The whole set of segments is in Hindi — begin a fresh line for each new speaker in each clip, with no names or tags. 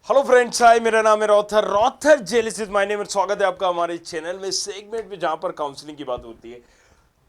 हेलो फ्रेंड्स, हाय, मेरा नाम है रॉथर रॉथर जेलिस माय नेम। स्वागत है आपका हमारे चैनल में, सेगमेंट में जहां पर काउंसलिंग की बात होती है।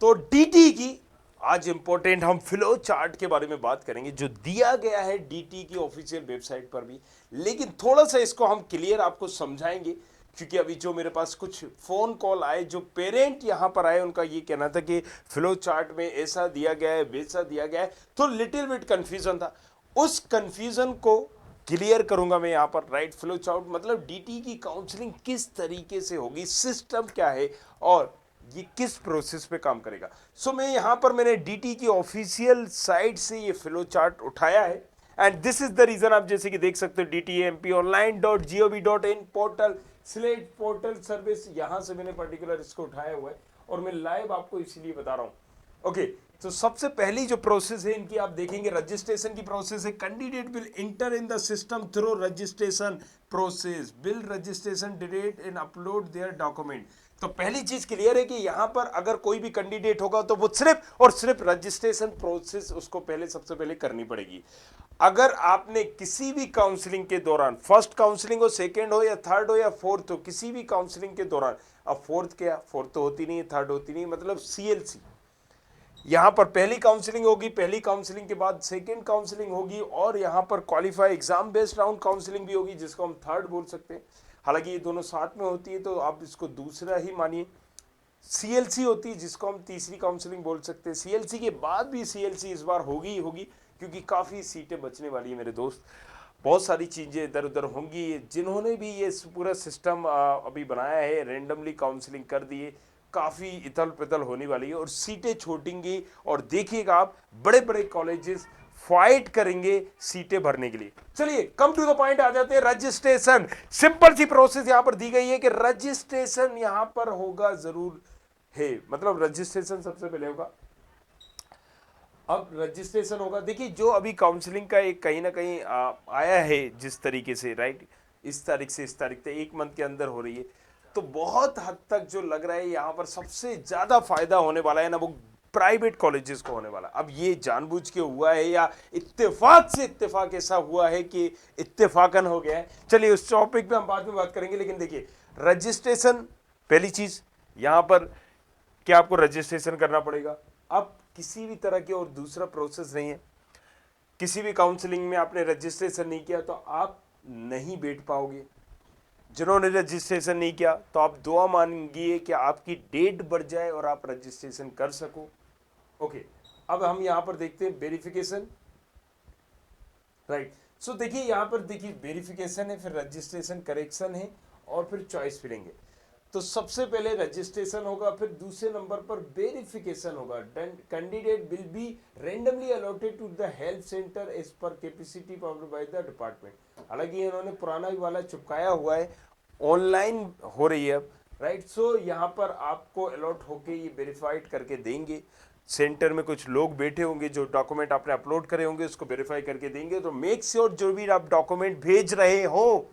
तो डीटी की आज इंपॉर्टेंट हम फ्लो चार्ट के बारे में बात करेंगे जो दिया गया है डीटी की ऑफिशियल वेबसाइट पर भी। लेकिन थोड़ा सा इसको हम क्लियर आपको समझाएंगे, क्योंकि अभी जो मेरे पास कुछ फोन कॉल आए, जो पेरेंट यहां पर आए, उनका ये कहना था कि फ्लो चार्ट में ऐसा दिया गया है, वैसा दिया गया है, तो लिटिल बिट कंफ्यूजन था। उस कंफ्यूजन को क्लियर करूंगा मैं यहाँ पर। राइट, फ्लो चार्ट मतलब डीटी की काउंसलिंग किस तरीके से होगी, सिस्टम क्या है और ये किस प्रोसेस पे काम करेगा। मैं यहाँ पर मैंने डीटी की ऑफिशियल साइट से ये फ्लो चार्ट उठाया है and this is the reason. आप जैसे कि देख सकते हो dtmponline.gov.in portal slate portal service, यहां से मैंने पर्टिकुलर इसको उठाया हुआ है और मैं लाइव आपको इसीलिए बता रहा हूं। ओके, तो सबसे पहली जो प्रोसेस है इनकी आप देखेंगे, रजिस्ट्रेशन की प्रोसेस है। Candidate will enter in the system through registration process, fill registration detail and upload their document. तो पहली चीज क्लियर है कि यहां पर अगर कोई भी कैंडिडेट होगा तो वो सिर्फ और सिर्फ रजिस्ट्रेशन प्रोसेस उसको पहले सबसे पहले करनी पड़ेगी। अगर आपने किसी भी काउंसलिंग के दौरान, फर्स्ट काउंसलिंग हो, सेकेंड हो या थर्ड हो या फोर्थ हो, किसी भी काउंसलिंग के दौरान, अब फोर्थ क्या, फोर्थ तो होती नहीं है, थर्ड होती नहीं, मतलब सीएलसी, यहां पर पहली काउंसलिंग होगी, पहली काउंसलिंग के बाद सेकंड काउंसलिंग होगी और यहां पर qualify exam based round counselling भी होगी, जिसको हम थर्ड बोल सकते हैं। हालांकि ये दोनों साथ में होती है तो आप इसको दूसरा ही मानिए। सीएलसी होती है जिसको हम तीसरी काउंसलिंग बोल सकते हैं। सीएलसी के बाद भी सीएलसी इस बार होगी ही होगी, क्योंकि काफ़ी सीटें बचने वाली है मेरे दोस्त। बहुत सारी चीज़ें इधर उधर होंगी। जिन्होंने भी ये पूरा सिस्टम अभी बनाया है, रेंडमली काउंसलिंग कर दिए, काफ़ी इथल पिथल होने वाली है और सीटें छूटेंगी। और देखिएगा आप, बड़े बड़े कॉलेजेस फाइट करेंगे सीटें भरने के लिए। चलिए कम टू द पॉइंट आ जाते हैं। रजिस्ट्रेशन, सिंपल सी प्रोसेस यहां पर दी गई है कि रजिस्ट्रेशन यहां पर होगा जरूर है, मतलब रजिस्ट्रेशन सबसे पहले होगा। अब रजिस्ट्रेशन होगा, देखिए जो अभी काउंसलिंग का एक कहीं ना कहीं आया है जिस तरीके से, राइट, इस तारीख से इस तारीख तक एक मंथ के अंदर हो रही है, तो बहुत हद तक जो लग रहा है यहाँ पर सबसे ज्यादा फायदा होने वाला है ना, वो प्राइवेट कॉलेजेस को होने वाला। अब ये जानबूझ के हुआ है या इत्तेफाक से इत्तेफाक ऐसा हुआ है कि इत्तेफाकन हो गया है, चलिए उस टॉपिक पे हम बाद में बात करेंगे। लेकिन देखिए, रजिस्ट्रेशन पहली चीज, यहां पर क्या आपको रजिस्ट्रेशन करना पड़ेगा। अब किसी भी तरह की और दूसरा प्रोसेस नहीं है। किसी भी काउंसलिंग में आपने रजिस्ट्रेशन नहीं किया तो आप नहीं बैठ पाओगे। जिन्होंने रजिस्ट्रेशन नहीं किया तो आप दुआ मांगिए कि आपकी डेट बढ़ जाए और आप रजिस्ट्रेशन कर सको। ओके, अब हम यहां पर देखते हैं वेरिफिकेशन। राइट, सो देखिए यहां पर देखिए वेरिफिकेशन है, फिर रजिस्ट्रेशन करेक्शन है और फिर चॉइस फिलिंग है। तो सबसे पहले रजिस्ट्रेशन होगा, फिर दूसरे नंबर पर वेरिफिकेशन होगा। Candidate will be randomly allotted to the help centre as per capacity provided by the department. हालांकि इन्होंने पुराना ही वाला चिपकाया हुआ है, ऑनलाइन हो रही है अब। राइट, सो यहाँ पर आपको अलॉट होके ये वेरीफाइड करके देंगे। सेंटर में कुछ लोग बैठे होंगे जो डॉक्यूमेंट आपने अपलोड करे होंगे उसको वेरीफाई करके देंगे। तो मेक श्योर जो भी आप डॉक्यूमेंट भेज रहे हो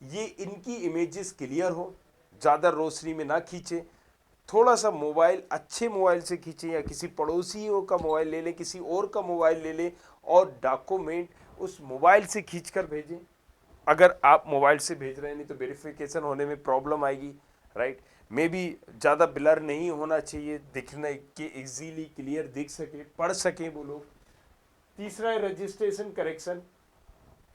ये इनकी इमेजेस क्लियर हो, ज़्यादा रोशनी में ना खींचे। थोड़ा सा मोबाइल अच्छे मोबाइल से खींचे या किसी पड़ोसियों का मोबाइल ले लें, किसी और का मोबाइल ले लें और डॉक्यूमेंट उस मोबाइल से खींच कर भेजें। अगर आप मोबाइल से भेज रहे हैं नहीं तो वेरिफिकेशन होने में प्रॉब्लम आएगी। राइट, मे बी ज़्यादा ब्लर नहीं होना चाहिए, दिखने के इजीली क्लियर दिख सके, पढ़ सके वो लोग। तीसरा है रजिस्ट्रेशन करेक्शन।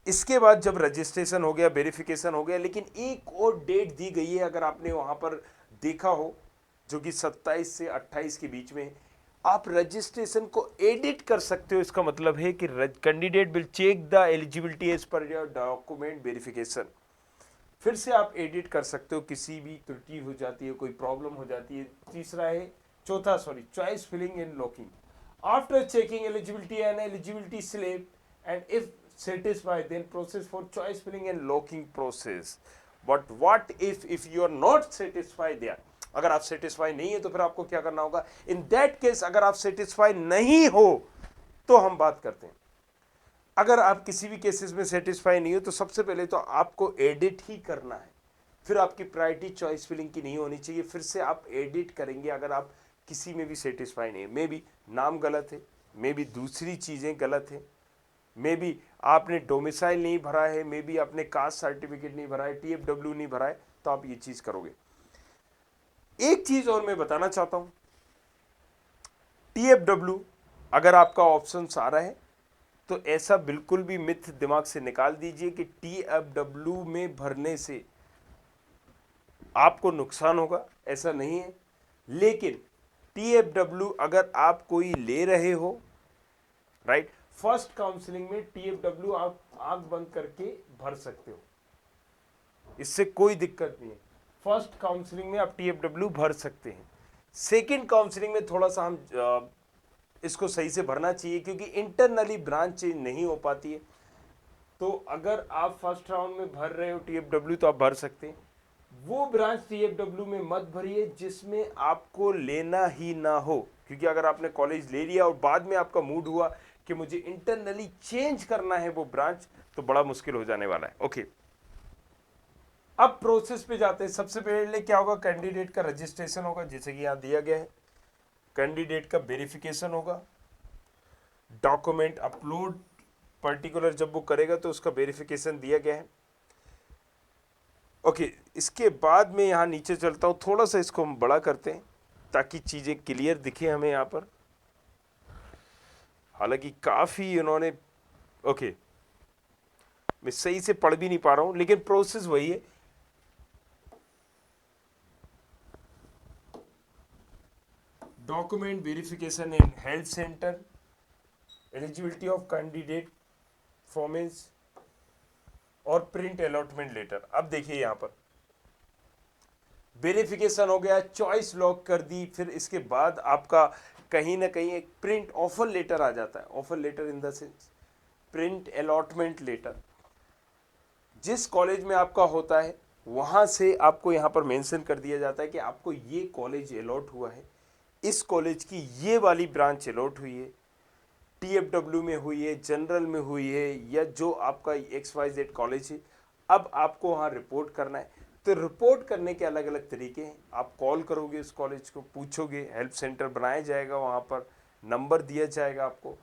इसके बाद जब रजिस्ट्रेशन हो गया, वेरिफिकेशन हो गया, लेकिन एक और डेट दी गई है, अगर आपने वहां पर देखा हो, जो कि 27 से 28 के बीच में है। आप रजिस्ट्रेशन को एडिट कर सकते हो। इसका मतलब है कि candidate will check the eligibility as per your document verification. फिर से आप एडिट कर सकते हो, किसी भी त्रुटि हो जाती है, कोई प्रॉब्लम हो जाती है। तीसरा है choice filling and locking. After checking eligibility and eligibility slip and if satisfied then process for choice filling and locking process. But what if you are not satisfied there? अगर आप सेटिस्फाई नहीं है तो फिर आपको क्या करना होगा इन दैट केस। अगर आप सेटिस्फाई नहीं हो तो हम बात करते हैं। अगर आप किसी भी केसेस में सेटिस्फाई नहीं हो तो सबसे पहले तो आपको एडिट ही करना है। फिर आपकी प्रायोरिटी चॉइस फिलिंग की नहीं होनी चाहिए, फिर से आप एडिट करेंगे। अगर आप किसी में भी सेटिस्फाई नहीं है, मे बी नाम गलत है, मे बी दूसरी चीज़ें गलत है, मे बी आपने डोमिसाइल नहीं भरा है, मे बी आपने कास्ट सर्टिफिकेट नहीं भरा है, टीएफडब्ल्यू नहीं भरा है, तो आप ये चीज करोगे। एक चीज और मैं बताना चाहता हूं, टीएफडब्ल्यू अगर आपका ऑप्शन आ रहा है तो ऐसा बिल्कुल भी मिथ दिमाग से निकाल दीजिए कि टीएफडब्ल्यू में भरने से आपको नुकसान होगा, ऐसा नहीं है। लेकिन टीएफडब्ल्यू अगर आप कोई ले रहे हो, राइट, फर्स्ट काउंसलिंग में टीएफडब्ल्यू आप आंख बंद करके भर सकते हो, इससे कोई दिक्कत नहीं है। फर्स्ट काउंसलिंग में आप टीएफडब्ल्यू भर सकते हैं। सेकंड काउंसलिंग में थोड़ा सा हम इसको सही से भरना चाहिए, क्योंकि इंटरनली ब्रांच चेंज नहीं हो पाती है। तो अगर आप फर्स्ट राउंड में भर रहे हो टीएफडब्ल्यू तो आप भर सकते हैं। वो ब्रांच टीएफडब्ल्यू में मत भरिए जिसमें आपको लेना ही ना हो, क्योंकि अगर आपने कॉलेज ले लिया और बाद में आपका मूड हुआ कि मुझे इंटरनली चेंज करना है वो ब्रांच, तो बड़ा मुश्किल हो जाने वाला है। ओके, अब प्रोसेस पे जाते हैं। सबसे पहले क्या होगा, कैंडिडेट का रजिस्ट्रेशन होगा, जैसे कि यहां दिया गया है। कैंडिडेट का वेरिफिकेशन होगा, डॉक्यूमेंट अपलोड पर्टिकुलर जब वो करेगा तो उसका वेरिफिकेशन दिया गया है। ओके, इसके बाद में यहाँ नीचे चलता हूँ, थोड़ा सा इसको हम बड़ा करते हैं ताकि चीज़ें क्लियर दिखे हमें यहाँ पर। हालांकि काफ़ी उन्होंने, ओके, मैं सही से पढ़ भी नहीं पा रहा हूँ, लेकिन प्रोसेस वही है। Document verification in health centre, eligibility of candidate performance और प्रिंट अलॉटमेंट लेटर। अब देखिए यहाँ पर वेरिफिकेशन हो गया, चॉइस लॉक कर दी, फिर इसके बाद आपका कहीं ना कहीं एक प्रिंट ऑफर लेटर आ जाता है। Offer letter in the sense print allotment letter. जिस कॉलेज में आपका होता है वहां से आपको यहाँ पर मेंशन कर दिया जाता है कि आपको ये कॉलेज अलॉट हुआ है, इस कॉलेज की ये वाली ब्रांच अलॉट हुई है, टीएफडब्ल्यू में हुई है, जनरल में हुई है, या जो आपका XYZ कॉलेज है। अब आपको वहाँ रिपोर्ट करना है। तो रिपोर्ट करने के अलग अलग तरीके हैं। आप कॉल करोगे उस कॉलेज को, पूछोगे, हेल्प सेंटर बनाया जाएगा, वहाँ पर नंबर दिया जाएगा आपको,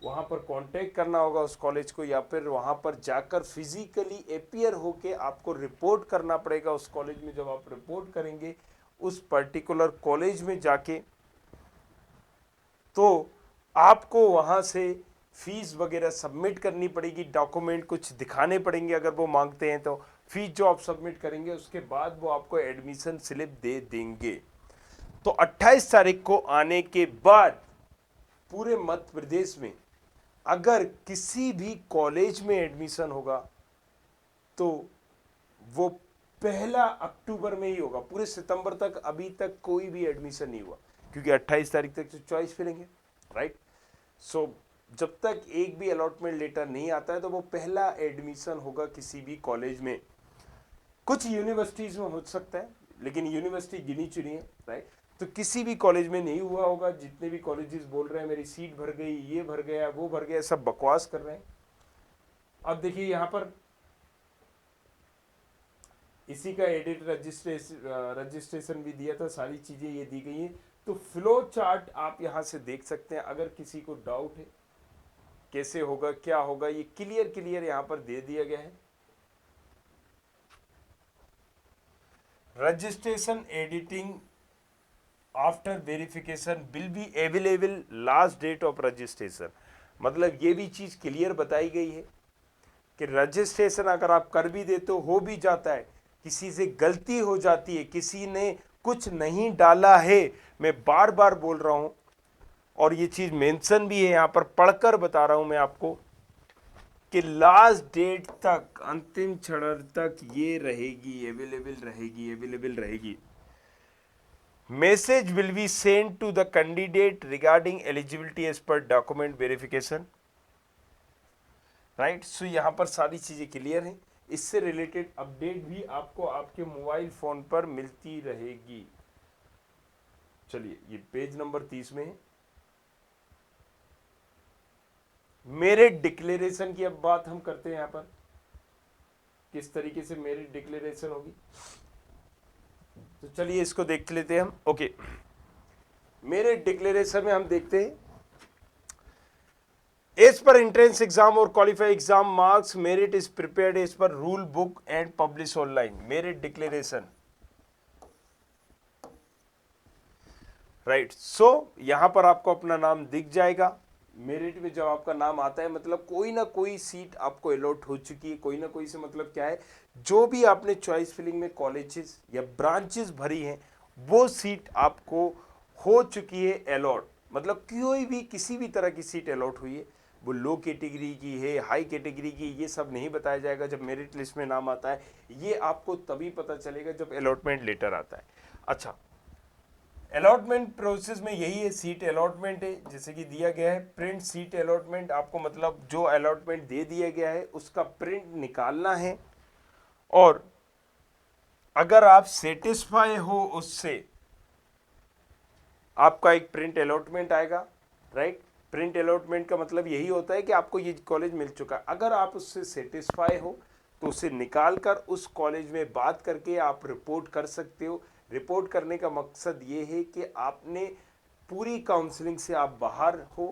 वहाँ पर कांटेक्ट करना होगा उस कॉलेज को, या फिर वहाँ पर जाकर फिजिकली अपीयर होके आपको रिपोर्ट करना पड़ेगा उस कॉलेज में। जब आप रिपोर्ट करेंगे उस पर्टिकुलर कॉलेज में जाके, तो आपको वहाँ से फीस वगैरह सबमिट करनी पड़ेगी, डॉक्यूमेंट कुछ दिखाने पड़ेंगे अगर वो मांगते हैं तो। फीस जो आप सबमिट करेंगे उसके बाद वो आपको एडमिशन स्लिप दे देंगे। तो 28 तारीख को आने के बाद पूरे मध्य प्रदेश में अगर किसी भी कॉलेज में एडमिशन होगा तो वो 1 अक्टूबर में ही होगा। पूरे सितंबर तक अभी तक कोई भी एडमिशन नहीं हुआ, क्योंकि 28 तारीख तक तो चॉइस फिलेंगे, राइट। सो जब तक एक भी अलॉटमेंट लेटर नहीं आता है तो वो पहला एडमिशन होगा किसी भी कॉलेज में। कुछ यूनिवर्सिटीज में हो सकता है, लेकिन यूनिवर्सिटी गिनी चुनी है, राइट। तो किसी भी कॉलेज में नहीं हुआ होगा। जितने भी कॉलेजेस बोल रहे हैं मेरी सीट भर गई, ये भर गया, वो भर गया, सब बकवास कर रहे हैं। अब देखिए यहाँ पर इसी का एडिट रजिस्ट्रेशन भी दिया था, सारी चीजें ये दी गई हैं। तो फ्लो चार्ट आप यहां से देख सकते हैं। अगर किसी को डाउट है कैसे होगा क्या होगा, ये क्लियर यहां पर दे दिया गया है। Registration editing after verification will be available last date of registration. मतलब ये भी चीज क्लियर बताई गई है कि रजिस्ट्रेशन अगर आप कर भी देते हो भी जाता है, किसी से गलती हो जाती है, किसी ने कुछ नहीं डाला है, मैं बार बार बोल रहा हूं, और ये चीज मेंशन भी है यहां पर, पढ़कर बता रहा हूं मैं आपको कि लास्ट डेट तक, अंतिम क्षण तक ये रहेगी, अवेलेबल रहेगी। Message will be send to the candidate regarding eligibility as per document verification, right. So यहां पर सारी चीजें क्लियर हैं। इससे रिलेटेड अपडेट भी आपको आपके मोबाइल फोन पर मिलती रहेगी। चलिए, ये पेज नंबर 30 में है। मेरिट डिक्लेरेशन की अब बात हम करते हैं। यहां पर किस तरीके से मेरिट डिक्लेरेशन होगी, तो चलिए इसको देख लेते हैं हम। ओके, मेरिट डिक्लेरेशन में हम देखते हैं एज पर एंट्रेंस एग्जाम और qualify exam marks merit is prepared as per rule book and publish online merit declaration. Right, so यहां पर आपको अपना नाम दिख जाएगा। मेरिट में जब आपका नाम आता है मतलब कोई ना कोई सीट आपको अलॉट हो चुकी है, कोई ना कोई से मतलब क्या है, जो भी आपने चॉइस फिलिंग में कॉलेजेस या ब्रांचेस भरी हैं वो सीट आपको हो चुकी है अलॉट। मतलब कोई भी किसी भी तरह की सीट अलॉट हुई है, वो लो कैटेगरी की है, हाई कैटेगरी की, ये सब नहीं बताया जाएगा जब मेरिट लिस्ट में नाम आता है। ये आपको तभी पता चलेगा जब अलॉटमेंट लेटर आता है। अच्छा, अलॉटमेंट प्रोसेस में यही है, सीट अलॉटमेंट है जैसे कि दिया गया है, प्रिंट सीट अलॉटमेंट, आपको मतलब जो अलॉटमेंट दे दिया गया है उसका प्रिंट निकालना है, और अगर आप सेटिस्फाई हो उससे आपका एक प्रिंट अलॉटमेंट आएगा। राइट, प्रिंट अलॉटमेंट का मतलब यही होता है कि आपको ये कॉलेज मिल चुका है, अगर आप उससे सेटिस्फाई हो तो उसे निकाल कर उस कॉलेज में बात करके आप रिपोर्ट कर सकते हो। रिपोर्ट करने का मकसद ये है कि आपने पूरी काउंसलिंग से आप बाहर हो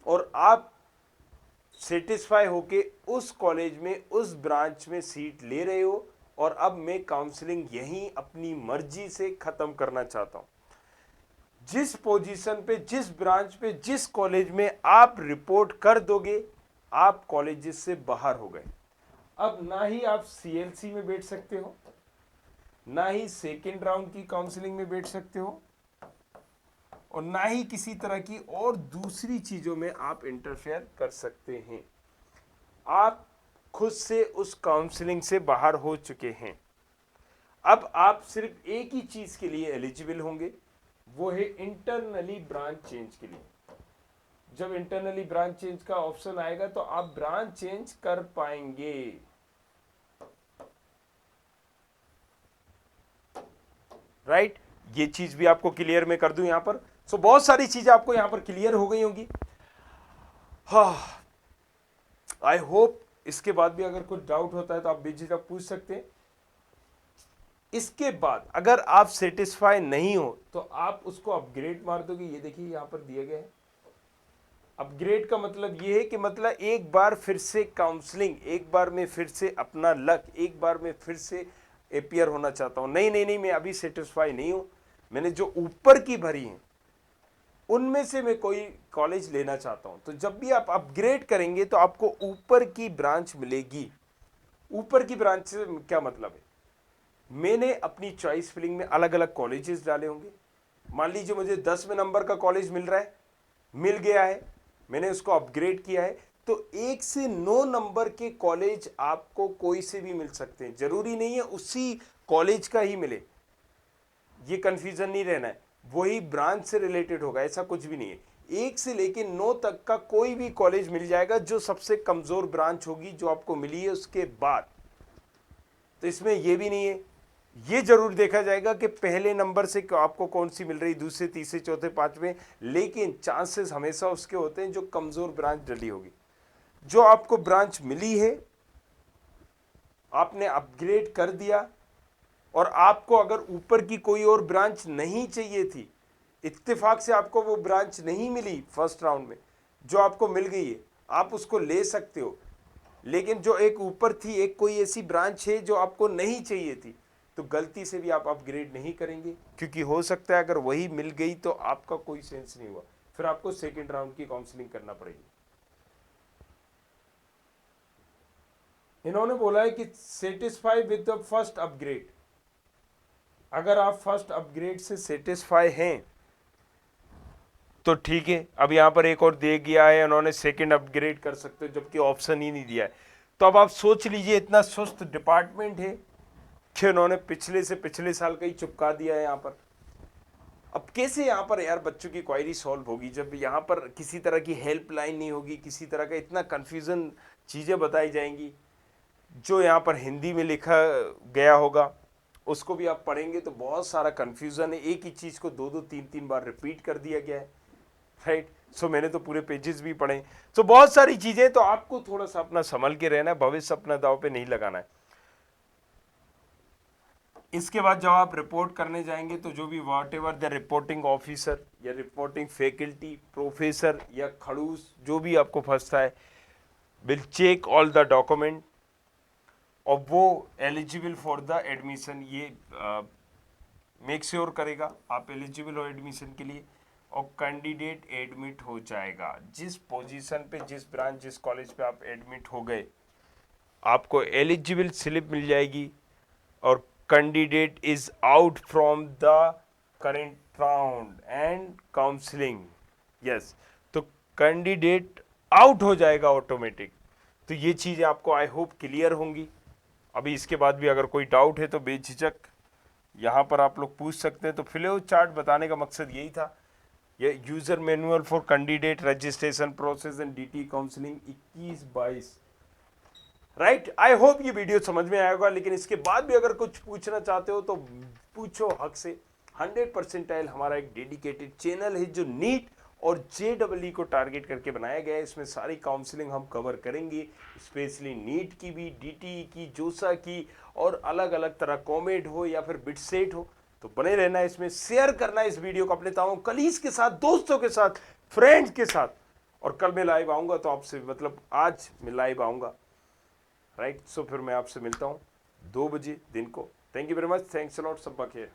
और आप सेटिस्फाई होके उस कॉलेज में उस ब्रांच में सीट ले रहे हो, और अब मैं काउंसलिंग यहीं अपनी मर्जी से ख़त्म करना चाहता हूँ। जिस पोजीशन पे, जिस ब्रांच पे, जिस कॉलेज में आप रिपोर्ट कर दोगे आप कॉलेजेस से बाहर हो गए। अब ना ही आप सीएलसी में बैठ सकते हो, ना ही सेकेंड राउंड की काउंसलिंग में बैठ सकते हो, और ना ही किसी तरह की और दूसरी चीजों में आप इंटरफेयर कर सकते हैं। आप खुद से उस काउंसलिंग से बाहर हो चुके हैं। अब आप सिर्फ एक ही चीज के लिए एलिजिबल होंगे, वो है इंटरनली ब्रांच चेंज के लिए। जब इंटरनली ब्रांच चेंज का ऑप्शन आएगा तो आप ब्रांच चेंज कर पाएंगे। राइट, ये चीज भी आपको क्लियर में कर दूं यहां पर। सो बहुत सारी चीजें आपको यहां पर क्लियर हो गई होंगी। हाँ, आई होप इसके बाद भी अगर कुछ डाउट होता है तो आप बेझिझक पूछ सकते हैं। इसके बाद अगर आप सेटिस्फाई नहीं हो तो आप उसको अपग्रेड मार दोगे। ये देखिए यहां पर दिया गया है, अपग्रेड का मतलब ये है कि मतलब एक बार फिर से काउंसलिंग, एक बार में फिर से अपना लक, एक बार में फिर से अपियर होना चाहता हूं। नहीं नहीं नहीं, मैं अभी सेटिस्फाई नहीं हूं, मैंने जो ऊपर की भरी हैं उनमें से मैं कोई कॉलेज लेना चाहता हूं। तो जब भी आप अपग्रेड करेंगे तो आपको ऊपर की ब्रांच मिलेगी। ऊपर की ब्रांच से क्या मतलब है, मैंने अपनी चॉइस फिलिंग में अलग अलग कॉलेजेस डाले होंगे। मान लीजिए मुझे 10वें नंबर का कॉलेज मिल रहा है, मिल गया है, मैंने उसको अपग्रेड किया है, तो 1 से 9 नंबर के कॉलेज आपको कोई से भी मिल सकते हैं। जरूरी नहीं है उसी कॉलेज का ही मिले, ये कंफ्यूजन नहीं रहना है, वही ब्रांच से रिलेटेड होगा, ऐसा कुछ भी नहीं है। 1 से लेकर 9 तक का कोई भी कॉलेज मिल जाएगा, जो सबसे कमजोर ब्रांच होगी जो आपको मिली है उसके बाद। तो इसमें यह भी नहीं है, ये जरूर देखा जाएगा कि पहले नंबर से आपको कौन सी मिल रही, दूसरे, तीसरे, चौथे, पांचवें, लेकिन चांसेस हमेशा उसके होते हैं जो कमजोर ब्रांच डली होगी। जो आपको ब्रांच मिली है, आपने अपग्रेड कर दिया, और आपको अगर ऊपर की कोई और ब्रांच नहीं चाहिए थी, इत्तेफाक से आपको वो ब्रांच नहीं मिली फर्स्ट राउंड में, जो आपको मिल गई है, आप उसको ले सकते हो। लेकिन जो एक ऊपर थी, एक कोई ऐसी ब्रांच है जो आपको नहीं चाहिए थी, तो गलती से भी आप अपग्रेड नहीं करेंगे, क्योंकि हो सकता है अगर वही मिल गई तो आपका कोई सेंस नहीं हुआ, फिर आपको सेकेंड राउंड की काउंसलिंग करना पड़ेगी। इन्होंने बोला है कि satisfy with the first upgrade. अगर आप फर्स्ट अपग्रेड से सेटिस्फाई हैं तो ठीक है। अब यहां पर एक और दे गया है, उन्होंने सेकंड अपग्रेड कर सकते हो, जबकि ऑप्शन ही नहीं दिया है। तो अब आप सोच लीजिए, इतना सुस्त डिपार्टमेंट है कि उन्होंने पिछले से पिछले साल का ही चिपका दिया है यहां पर। अब कैसे यहां पर यार बच्चों की क्वायरी सॉल्व होगी जब यहां पर किसी तरह की हेल्पलाइन नहीं होगी, किसी तरह का, इतना कंफ्यूजन चीजें बताई जाएंगी। जो यहाँ पर हिंदी में लिखा गया होगा उसको भी आप पढ़ेंगे तो बहुत सारा कंफ्यूजन है, एक ही चीज़ को दो दो तीन तीन बार रिपीट कर दिया गया है। राइट, सो मैंने तो पूरे पेजेस भी पढ़े, तो बहुत सारी चीज़ें, तो आपको थोड़ा सा अपना संभल के रहना है, भविष्य अपना दाव पे नहीं लगाना है। इसके बाद जब आप रिपोर्ट करने जाएंगे तो जो भी whatever the reporting officer या रिपोर्टिंग फैकल्टी प्रोफेसर या खड़ूस जो भी आपको फंसता है will check all the document और वो एलिजिबल फॉर द एडमिशन ये मेक श्योर करेगा आप एलिजिबल हो एडमिशन के लिए और कैंडिडेट एडमिट हो जाएगा। जिस पोजीशन पे जिस ब्रांच जिस कॉलेज पे आप एडमिट हो गए आपको एलिजिबल स्लिप मिल जाएगी और candidate is out from the current round and counselling. Yes, तो कैंडिडेट आउट हो जाएगा ऑटोमेटिक। तो ये चीज़ आपको आई होप क्लियर होंगी। अभी इसके बाद भी अगर कोई डाउट है तो बेझिझक यहाँ पर आप लोग पूछ सकते हैं। तो फ्लो चार्ट बताने का मकसद यही था। ये user manual for candidate registration process and DT counselling 21-22 right. I hope ये वीडियो समझ में आएगा। लेकिन इसके बाद भी अगर कुछ पूछना चाहते हो तो पूछो हक से। 100% हमारा एक डेडिकेटेड चैनल है जो नीट और JEE को टारगेट करके बनाया गया है। इसमें सारी काउंसलिंग हम कवर करेंगे, स्पेशली नीट की भी, DTE की, जोसा की और अलग अलग तरह कॉमेड हो या फिर बिटसेट हो। तो बने रहना इसमें, शेयर करना इस वीडियो को अपने तमाम कलीग्स के साथ, दोस्तों के साथ, फ्रेंड्स के साथ। और कल मैं लाइव आऊँगा तो आपसे मतलब आज मैं लाइव आऊँगा राइट। सो फिर मैं आपसे मिलता हूँ 2 बजे दिन को। Thank you very much, thanks a lot, सब बखैर।